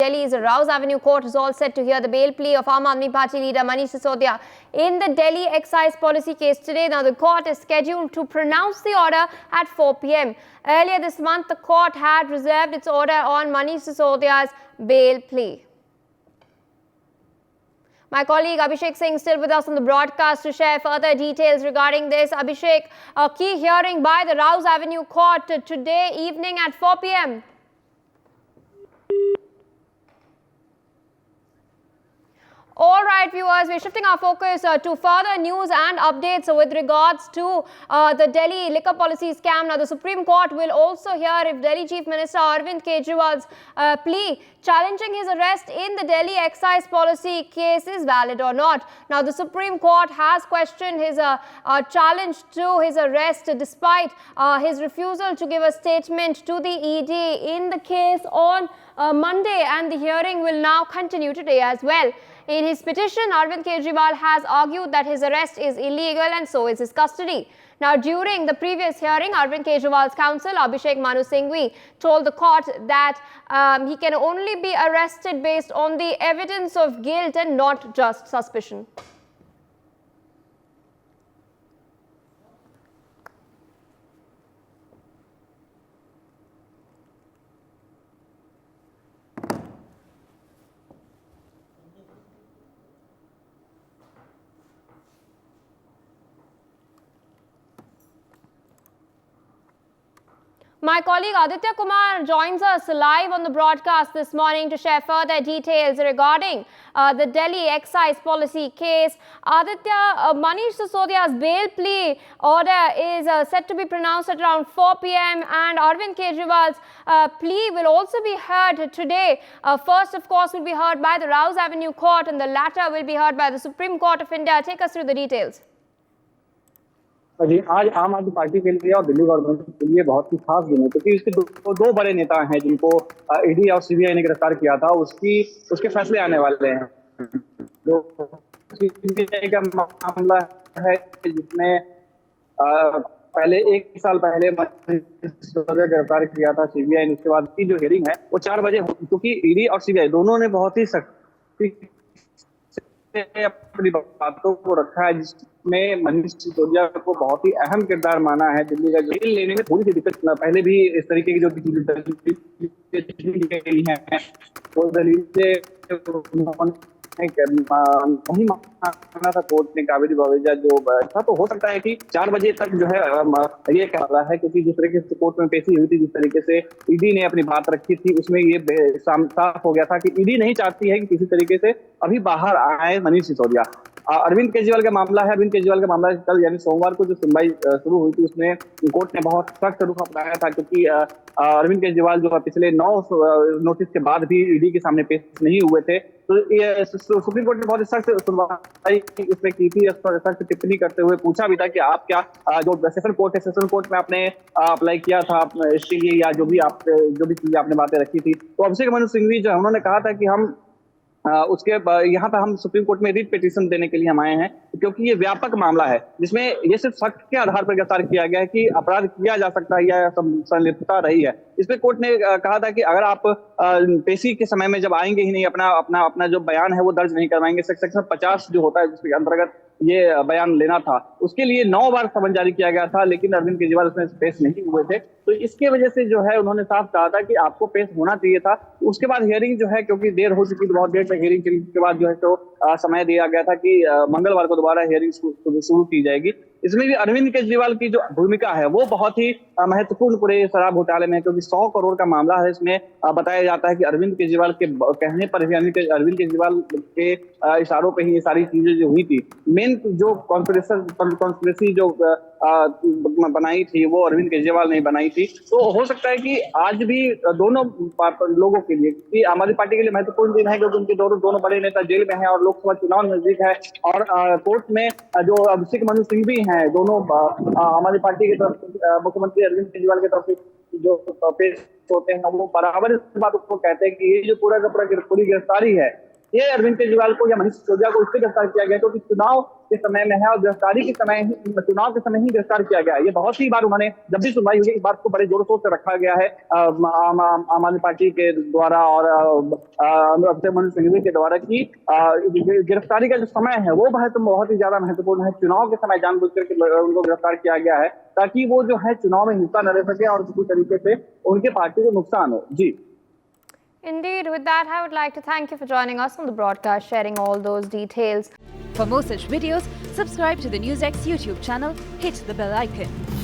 Delhi's Rouse Avenue Court is all set to hear the bail plea of Aam Aadmi Party leader Manish Sisodia in the Delhi excise policy case today. Now, the court is scheduled to pronounce the order at 4 p.m. Earlier this month, the court had reserved its order on Manish Sisodia's bail plea. My colleague Abhishek Singh still with us on the broadcast to share further details regarding this. Abhishek, a key hearing by the Rouse Avenue Court today evening at 4 p.m. All right, viewers, we're shifting our focus to further news and updates with regards to the Delhi liquor policy scam. Now, the Supreme Court will also hear if Delhi Chief Minister Arvind Kejriwal's plea challenging his arrest in the Delhi excise policy case is valid or not. Now, the Supreme Court has questioned his challenge to his arrest despite his refusal to give a statement to the ED in the case on Monday, and the hearing will now continue today as well. In his petition, Arvind Kejriwal has argued that his arrest is illegal and so is his custody. Now, during the previous hearing, Arvind Kejriwal's counsel, Abhishek Manu Singhvi, told the court that he can only be arrested based on the evidence of guilt and not just suspicion. My colleague Aditya Kumar joins us live on the broadcast this morning to share further details regarding the Delhi excise policy case. Aditya, Manish Sisodia's bail plea order is set to be pronounced at around 4 p.m. and Arvind Kejriwal's plea will also be heard today. First, of course, will be heard by the Rouse Avenue Court and the latter will be heard by the Supreme Court of India. Take us through the details. जी, आज आम आदमी party के लिए और Delhi government के लिए बहुत ही खास दिन है क्योंकि इसके दो बड़े नेता हैं जिनको ईडी और सीबीआई ने गिरफ्तार किया था, उसके फैसले आने वाले हैं। जो सीबीआई का मामला है जिसमें पहले 1 साल पहले गिरफ्तार किया था सीबीआई ने, उसके बाद की जो हियरिंग है वो 4 बजे होगी क्योंकि ईडी और सीबीआई दोनों ने बहुत ही सख्ती से अपनी बातों को रखा है, जिसमें मनीष सिसोदिया को बहुत ही अहम किरदार माना है। दिल्ली का जेल लेने में थोड़ी सी दिक्कत पहले भी इस तरीके की जो गई है वो दलीलें नहीं माना था कोर्ट ने कावेरी बावेजा जो था, तो हो सकता है कि 4 बजे तक जो है ये कह रहा है क्योंकि जिस तरीके से कोर्ट में पेशी हुई थी, जिस तरीके से ईडी ने अपनी बात रखी थी, उसमें ये साफ हो गया था कि ईडी नहीं चाहती है कि किसी तरीके से अभी बाहर आए मनीष सिसोदिया। अरविंद केजरीवाल का मामला है, अरविंद केजरीवाल का मामला कल यानी सोमवार को जो सुनवाई शुरू हुई थी उसमें कोर्ट ने बहुत सख्त रुख अपनाया था क्योंकि अरविंद केजरीवाल जो पिछले 9 नोटिस के बाद भी ईडी के सामने पेश नहीं हुए थे, तो ये सुप्रीम कोर्ट ने बहुत सख्त सुनवाई इसमें की थी, सख्त टिप्पणी करते हुए पूछा भी था कि आप क्या जो सेशन कोर्ट है, सेशन कोर्ट में आपने अप्लाई किया था इसके लिए या जो भी चीजें आपने बातें रखी थी। तो अभिषेक मनु सिंघवी जो है उन्होंने कहा था कि हम उसके यहाँ पे हम सुप्रीम कोर्ट में रिट पिटीशन देने के लिए हम आए हैं क्योंकि ये व्यापक मामला है जिसमें ये सिर्फ शक के आधार पर गिरफ्तार किया गया है कि अपराध किया जा सकता है या संलिप्तता रही है। इसमें कोर्ट ने कहा था कि अगर आप पेशी के समय में जब आएंगे ही नहीं, अपना जो बयान है वो दर्ज नहीं करवाएंगे, सेक्शन 50 जो होता है जिसके अंतर्गत ये बयान लेना था, उसके लिए 9 बार समन जारी किया गया था, लेकिन अरविंद केजरीवाल उसमें पेश नहीं हुए थे। तो इसके वजह से जो है उन्होंने साफ कहा था कि आपको पेश होना चाहिए था। उसके बाद हियरिंग जो है क्योंकि देर हो चुकी थी, बहुत देर तक हियरिंग के बाद जो है तो समय दिया गया था कि मंगलवार को दोबारा हियरिंग शुरू की जाएगी। इसमें भी अरविंद केजरीवाल की जो भूमिका है वो बहुत ही महत्वपूर्ण पूरे शराब घोटाले में, क्योंकि 100 करोड़ का मामला है। इसमें बताया जाता है कि अरविंद केजरीवाल के कहने पर यानी कि अरविंद केजरीवाल के इशारों पे ही ये सारी चीजें जो हुई थी। मेन जो कॉन्स्पिरेसी जो बनाई थी वो अरविंद केजरीवाल ने बनाई थी। तो हो सकता है कि आज भी दोनों लोगों के लिए, कि आम आदमी पार्टी के लिए महत्वपूर्ण दिन है क्योंकि उनके दोनों बड़े नेता जेल में हैं और लोकसभा चुनाव नजदीक है, और कोर्ट में जो अभिषेक मनु सिंघवी हैं दोनों आम आदमी पार्टी की तरफ मुख्यमंत्री अरविंद केजरीवाल की तरफ से जो पेश होते हैं वो बराबर इस बात को कहते हैं कि ये जो पूरी गिरफ्तारी है ये अरविंद केजरीवाल को या मनीष सिसोदिया को इसलिए गिरफ्तार किया गया क्योंकि चुनाव के समय में है और गिरफ्तारी के समय ही, चुनाव के समय ही गिरफ्तार किया गया है। ये बहुत सी बार उन्होंने जब भी सुनवाई हुई इस बात को बड़े जोर शोर से रखा गया है आम आदमी पार्टी के द्वारा और अभिषेक मनु सिंघवी के द्वारा की गिरफ्तारी का जो समय है वो बहुत ही ज्यादा महत्वपूर्ण है। चुनाव के समय जानबूझकर उनको गिरफ्तार किया गया है ताकि वो जो है चुनाव में हिस्सा न ले सके और किसी तरीके से उनके पार्टी को नुकसान हो। जी Indeed, with that, I would like to thank you for joining us on the broadcast, sharing all those details. For more such videos, subscribe to the NewsX YouTube channel, hit the bell icon.